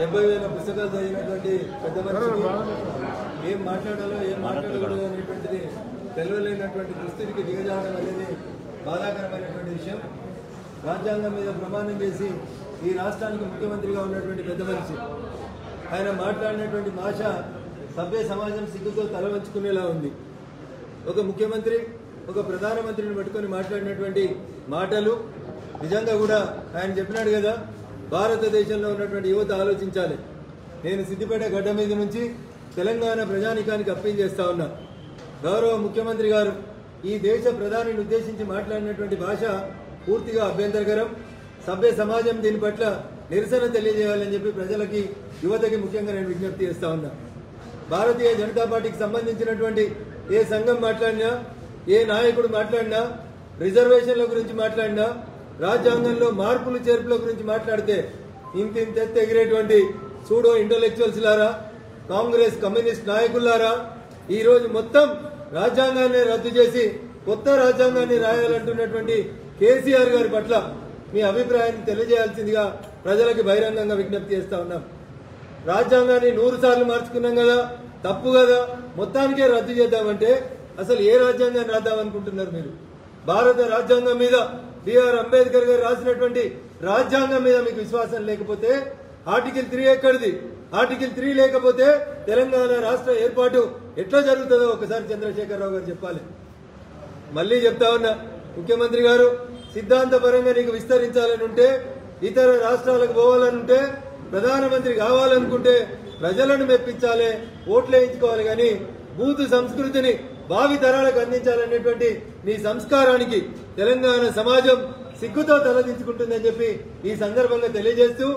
70,000 పుస్తకాలు చదివినటువంటి పెద్ద మనిషికి ఏం మాట్లాడాలో ఏం మాట్లాడకూడదు అనేటువంటిది తెలియలేనటువంటి దుస్థితికి దిగజారడం అనేది బాధాకరమైనటువంటి విషయం. రాజ్యాంగం మీద ప్రమాణం చేసి ఈ రాష్ట్రానికి ముఖ్యమంత్రిగా ఉన్నటువంటి పెద్ద మనిషి ఆయన మాట్లాడినటువంటి భాష సభ్య సమాజం సిగ్గుతో తల వంచుకునేలా ఉంది. ఒక ముఖ్యమంత్రి ఒక ప్రధానమంత్రిని పట్టుకొని మాట్లాడినటువంటి మాటలు నిజంగా కూడా ఆయన చెప్పినాడు కదా, భారతదేశంలో ఉన్నటువంటి యువత ఆలోచించాలి. నేను సిద్దిపేట గడ్డ మీద నుంచి తెలంగాణ ప్రజానికానికి అప్పీల్ చేస్తా ఉన్నా. గౌరవ ముఖ్యమంత్రి గారు ఈ దేశ ప్రధానిని ఉద్దేశించి మాట్లాడినటువంటి భాష పూర్తిగా అభ్యంతరకరం. సభ్య సమాజం దీని పట్ల నిరసన తెలియజేయాలని చెప్పి ప్రజలకి యువతకి ముఖ్యంగా నేను విజ్ఞప్తి చేస్తా ఉన్నా. భారతీయ జనతా పార్టీకి సంబంధించినటువంటి ఏ సంఘం మాట్లాడినా, ఏ నాయకుడు మాట్లాడినా, రిజర్వేషన్ల గురించి మాట్లాడినా, రాజ్యాంగంలో మార్పులు చేర్పుల గురించి మాట్లాడితే ఇంత ఎగిరేటువంటి సూడో ఇంటలెక్చువల్స్ లారా, కాంగ్రెస్ కమ్యూనిస్ట్ నాయకులారా ఈ రోజు మొత్తం రాజ్యాంగాన్ని రద్దు చేసి కొత్త రాజ్యాంగాన్ని రాయాలంటున్నటువంటి కేసీఆర్ గారి పట్ల మీ అభిప్రాయాన్ని తెలియజేయాల్సిందిగా ప్రజలకి బహిరంగంగా విజ్ఞప్తి చేస్తా ఉన్నాం. రాజ్యాంగాన్ని 100 సార్లు మార్చుకున్నాం కదా, తప్పు కదా, మొత్తానికే రద్దు చేద్దామంటే అసలు ఏ రాజ్యాంగాన్ని రాద్దామనుకుంటున్నారు మీరు? భారత రాజ్యాంగం మీద బిఆర్ అంబేద్కర్ గారు రాసినటువంటి రాజ్యాంగం మీద మీకు విశ్వాసం లేకపోతే ఆర్టికల్ 3 ఎక్కడిది? ఆర్టికల్ 3 లేకపోతే తెలంగాణ రాష్ట్ర ఏర్పాటు ఎట్లా జరుగుతుందో ఒకసారి చంద్రశేఖరరావు గారు చెప్పాలి. మళ్ళీ చెప్తా ఉన్నా, ముఖ్యమంత్రి గారు సిద్ధాంతపరంగా నీకు విస్తరించాలని ఉంటే, ఇతర రాష్ట్రాలకు పోవాలనుంటే, ప్రధానమంత్రి కావాలనుకుంటే ప్రజలను మెప్పించాలి, ఓట్లు వేయించుకోవాలి. కానీ బూతు సంస్కృతిని భావి తరాలకు అందించాలనేటువంటి నీ సంస్కారానికి తెలంగాణ సమాజం సిగ్గుతో తలదించుకుంటుందని చెప్పి ఈ సందర్భంగా తెలియజేస్తూ,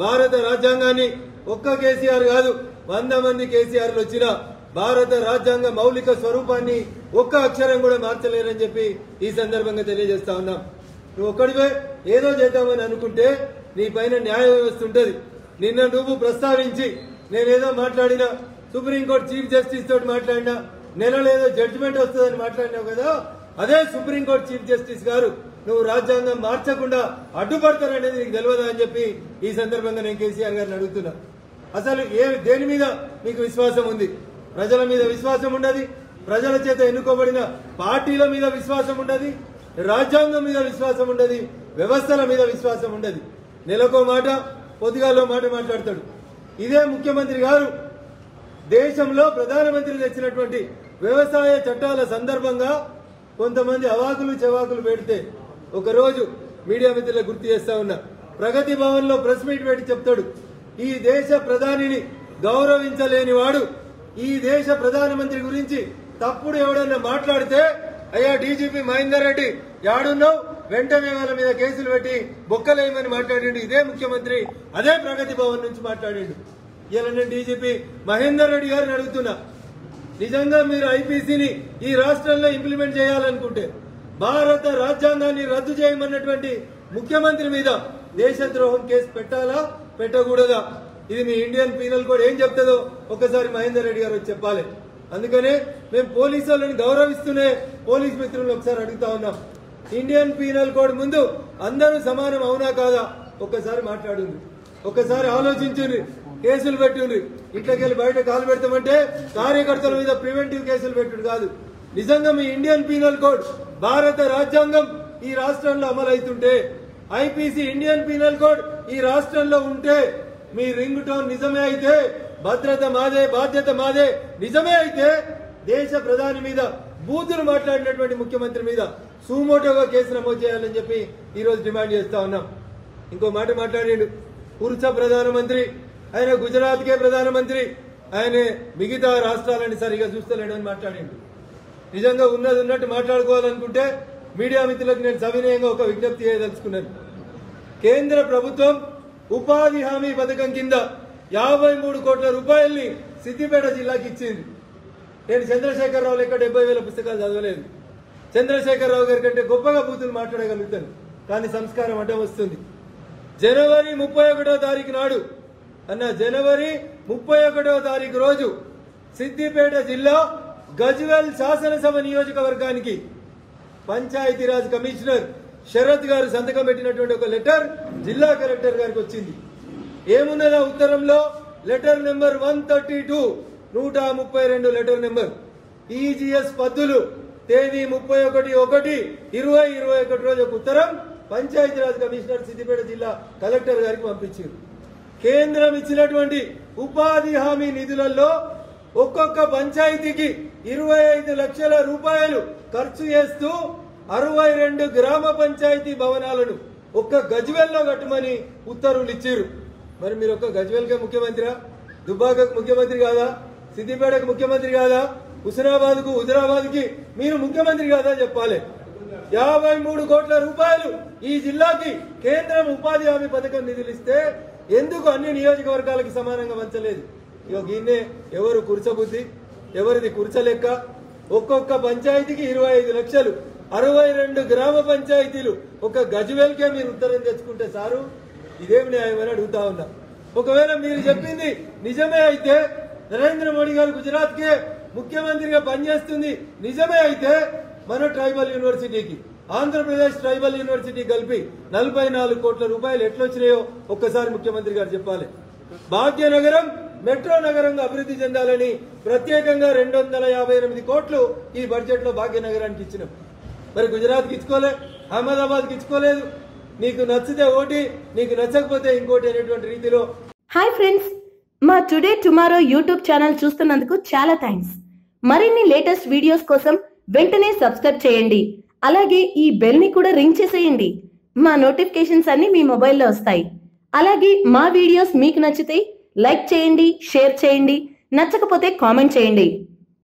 భారత రాజ్యాంగాన్ని ఒక్క కేసీఆర్ కాదు 100 మంది కేసీఆర్లు వచ్చినా భారత రాజ్యాంగ మౌలిక స్వరూపాన్ని ఒక్క అక్షరం కూడా మార్చలేరని చెప్పి ఈ సందర్భంగా తెలియజేస్తా ఉన్నాం. నువ్వు ఒక్కడివే ఏదో చేద్దామని అనుకుంటే నీ పైన న్యాయ వ్యవస్థ ఉంటుంది. నిన్న నువ్వు ప్రస్తావించి నేనేదో మాట్లాడినా, సుప్రీంకోర్టు చీఫ్ జస్టిస్ తోటి మాట్లాడినా, నెలలేదో జడ్జిమెంట్ వస్తుందని మాట్లాడినావు కదా, అదే సుప్రీంకోర్టు చీఫ్ జస్టిస్ గారు నువ్వు రాజ్యాంగం మార్చకుండా అడ్డుపడతారనేది నీకు తెలియదా అని చెప్పి ఈ సందర్భంగా నేను కేసీఆర్ గారిని అడుగుతున్నా. అసలు దేని మీద మీకు విశ్వాసం ఉంది? ప్రజల మీద విశ్వాసం ఉండదు, ప్రజల చేత ఎన్నుకోబడిన పార్టీల మీద విశ్వాసం ఉండదు, రాజ్యాంగం మీద విశ్వాసం ఉండదు, వ్యవస్థల మీద విశ్వాసం ఉండదు. నెలకో మాట పొద్దుగాలో మాట మాట్లాడతాడు. ఇదే ముఖ్యమంత్రి గారు దేశంలో ప్రధానమంత్రి తెచ్చినటువంటి వ్యవసాయ చట్టాల సందర్భంగా కొంతమంది అవాకులు చెవాకులు పెడితే ఒకరోజు మీడియా మిత్రులకు గుర్తు చేస్తా ఉన్నా, ప్రగతి భవన్ లో ప్రెస్ మీట్ పెట్టి చెప్తాడు, ఈ దేశ ప్రధానిని గౌరవించలేని వాడు ఈ దేశ ప్రధానమంత్రి గురించి తప్పుడు ఎవడన్నా మాట్లాడితే, అయ్యా డీజీపీ మహేందర్ రెడ్డి యాడున్నావు, వెంటనే వాళ్ళ మీద కేసులు పెట్టి బొక్కలేయమని మాట్లాడిండు. ఇదే ముఖ్యమంత్రి అదే ప్రగతి భవన్ నుంచి మాట్లాడిండు. ఇలా నేను డీజీపీ మహేందర్ రెడ్డి గారిని అడుగుతున్నా, నిజంగా మీరు ఐపీసీని ఈ రాష్ట్రంలో ఇంప్లిమెంట్ చేయాలనుకుంటే భారత రాజ్యాంగాన్ని రద్దు చేయమన్నటువంటి ముఖ్యమంత్రి మీద దేశద్రోహం కేసు పెట్టాలా పెట్టకూడదా? ఇది మీ ఇండియన్ పీనల్ కోడ్ ఏం చెప్తుందో ఒకసారి మహేందర్ రెడ్డి గారు చెప్పాలి. అందుకనే మేము పోలీసు వాళ్ళని గౌరవిస్తూనే పోలీస్ మిత్రులను ఒకసారి అడుగుతా ఉన్నాం, ఇండియన్ పీనల్ కోడ్ ముందు అందరూ సమానం అవునా కాదా ఒక్కసారి మాట్లాడుంది, ఒక్కసారి ఆలోచించుండ్రి, కేసులు పెట్టుండ్రి. ఇంట్లోకెళ్ళి బయట కాలు పెడతామంటే కార్యకర్తల మీద ప్రివెంటివ్ కేసులు పెట్టుడు కాదు. నిజంగా మీ ఇండియన్ పీనల్ కోడ్ భారత రాజ్యాంగం ఈ రాష్ట్రంలో అమలవుతుంటే, ఐపీసీ ఇండియన్ పీనల్ కోడ్ ఈ రాష్ట్రంలో ఉంటే, మీ రింగ్ టోన్ నిజమే అయితే, భద్రత మాదే బాధ్యత మాదే నిజమే అయితే, దేశ ప్రధాని మీద బూతులు మాట్లాడినటువంటి ముఖ్యమంత్రి మీద సుమోటోగా కేసు నమోదు చేయాలని చెప్పి ఈ రోజు డిమాండ్ చేస్తా ఉన్నాం. ఇంకో మాట మాట్లాడిండు, పురుష ప్రధానమంత్రి, ఆయన గుజరాత్కే ప్రధానమంత్రి, ఆయన మిగతా రాష్ట్రాలని సరిగా చూస్తలేడు అని మాట్లాడిండు. నిజంగా ఉన్నది ఉన్నట్టు మాట్లాడుకోవాలనుకుంటే మీడియా మిత్రులకు నేను సవినయంగా ఒక విజ్ఞప్తి చేయదలుచుకున్నాను. కేంద్ర ప్రభుత్వం ఉపాధి హామీ పథకం కింద 53 కోట్ల రూపాయల్ని సిద్దిపేట జిల్లాకి ఇచ్చింది. నేను చంద్రశేఖరరావు లెక్క 70,000 పుస్తకాలు చదవలేదు. చంద్రశేఖరరావు గారి కంటే గొప్పగా బూతులు మాట్లాడగలుగుతాను, కానీ సంస్కారం అడ్డం వస్తుంది. జనవరి 31వ తారీఖు నాడు జనవరి 31వ తారీఖు రోజు సిద్దిపేట జిల్లా గజ్వేల్ శాసనసభ నియోజకవర్గానికి పంచాయతీరాజ్ కమిషనర్ శరత్ గారు సంతకం పెట్టినటువంటి ఒక లెటర్ జిల్లా కలెక్టర్ గారికి వచ్చింది. ఏమున్నదా ఉత్తరంలో? Letter number 132, 132 letter number. EGS పద్దులు, తేదీ 31/1/2021 రోజు ఒక ఉత్తరం పంచాయతీరాజ్ కమిషనర్ సిద్దిపేట జిల్లా కలెక్టర్ గారికి పంపించారు. కేంద్రం ఇచ్చినటువంటి ఉపాధి హామీ నిధులలో ఒక్కొక్క పంచాయతీకి 25 లక్షల రూపాయలు ఖర్చు చేస్తూ 62 గ్రామ పంచాయతీ భవనాలను ఒక్క గజ్వేల్లో కట్టమని ఉత్తర్వులు ఇచ్చారు. మరి మీరు ఒక్క గజ్వేల్కే ముఖ్యమంత్రి, దుబ్బాకకు ముఖ్యమంత్రి కాదా? సిద్దిపేటకు ముఖ్యమంత్రి కాదా? హుస్నాబాద్ కు, హుజరాబాద్ కి మీరు ముఖ్యమంత్రి కాదా చెప్పాలి. 53 కోట్ల రూపాయలు ఈ జిల్లాకి కేంద్రం ఉపాధి హామీ పథకం నిధులు ఇస్తే ఎందుకు అన్ని నియోజకవర్గాలకి సమానంగా పంచలేదు? దీన్నే ఎవరు కుర్చబుద్ధి, ఎవరిది కుర్చలెక్క? ఒక్కొక్క పంచాయతీకి 25 లక్షలు, 62 గ్రామ పంచాయతీలు ఒక గజ్వేల్కే మీరు ఉత్తరం తెచ్చుకుంటే సారు, ఇదేం న్యాయమని అడుగుతా ఉన్నా. ఒకవేళ మీరు చెప్పింది నిజమే అయితే, నరేంద్ర మోడీ గారు గుజరాత్ కే ముఖ్యమంత్రిగా పనిచేస్తుంది నిజమే అయితే, మన ట్రైబల్ యూనివర్సిటీకి ఆంధ్రప్రదేశ్ ట్రైబల్ యూనివర్సిటీ కలిపి 44 కోట్ల రూపాయలు ఎట్లొచ్చినాయో ఒక్కసారి ముఖ్యమంత్రి గారు చెప్పాలి. భాగ్యనగరం మెట్రో నగరంగా అభివృద్ధి చెందాలని ప్రత్యేకంగా 258 కోట్లు ఈ బడ్జెట్ లో భాగ్యనగరానికి ఇచ్చినాం. మరి గుజరాత్ కి ఇచ్చుకోలే, అహ్మదాబాద్ కి ఇచ్చుకోలేదు. నీకు నచ్చితే ఓటి, నీకు నచ్చకపోతే ఇంకోటి అనేటువంటి రీతిలో. హాయ్ ఫ్రెండ్స్, మా టుడే టుమారో యూట్యూబ్ ఛానల్ చూస్తున్నందుకు చాలా థ్యాంక్స్. మరిన్ని లేటెస్ట్ వీడియోస్ కోసం వెంటనే సబ్స్క్రైబ్ చేయండి. అలాగే ఈ బెల్ ని కూడా రింగ్ చేసేయండి. మా నోటిఫికేషన్స్ అన్ని మీ మొబైల్లో వస్తాయి. అలాగే మా వీడియోస్ మీకు నచ్చితే లైక్ చేయండి, షేర్ చేయండి, నచ్చకపోతే కామెంట్ చేయండి.